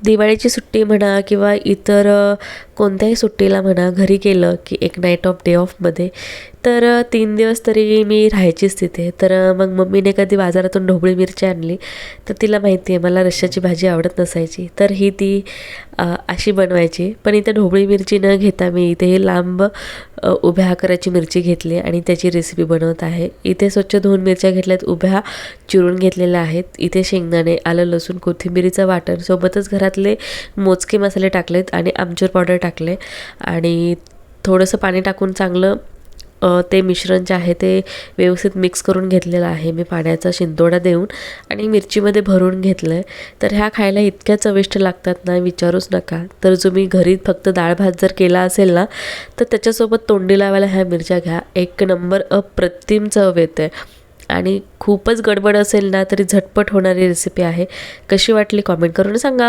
दिवाळीची सुट्टी म्हणा किंवा इतर कोणत्याही सुट्टीला म्हणा घरी गेलं की एक नाईट ऑफ डे ऑफमध्ये तर 3 दिवस तरी मी राहायचीच तिथे. तर मग मम्मीने कधी बाजारातून ढोबळी मिरची आणली तर तिला माहिती आहे मला रश्श्याची भाजी आवडत नसायची, तर ही ती अशी बनवायची. पण इथे ढोबळी मिरची न घेता मी इथे ही लांब उभ्या आकाराची मिरची घेतली आणि त्याची रेसिपी बनवत आहे. इथे स्वच्छ धुवून मिरच्या घेतल्यात, उभ्या चिरून घेतलेल्या आहेत. इथे शेंगदाणे, आलं, लसूण, कोथिंबीरीचं वाटण, सोबतच घरातले मोजके मसाले टाकलेत आणि आमचूर पावडर टाकले आणि थोडंसं पाणी टाकून चांगलं ते मिश्रण जे आहे ते व्यवस्थित मिक्स करून घेतलेलं आहे मी पाण्याचा शिंतोडा देऊन आणि मिरचीमध्ये भरून घेतलं आहे. तर ह्या खायला इतक्या चविष्ट लागतात ना विचारूच नका. तर तुम्ही घरी फक्त डाळ भात जर केला असेल ना तर त्याच्यासोबत तोंडी लावायला ह्या मिरच्या घ्या. एक नंबर अप्रतिम चव येते आणि खूपच गडबड असेल ना तरी झटपट होणारी रेसिपी आहे. कशी वाटली कॉमेंट करून सांगा.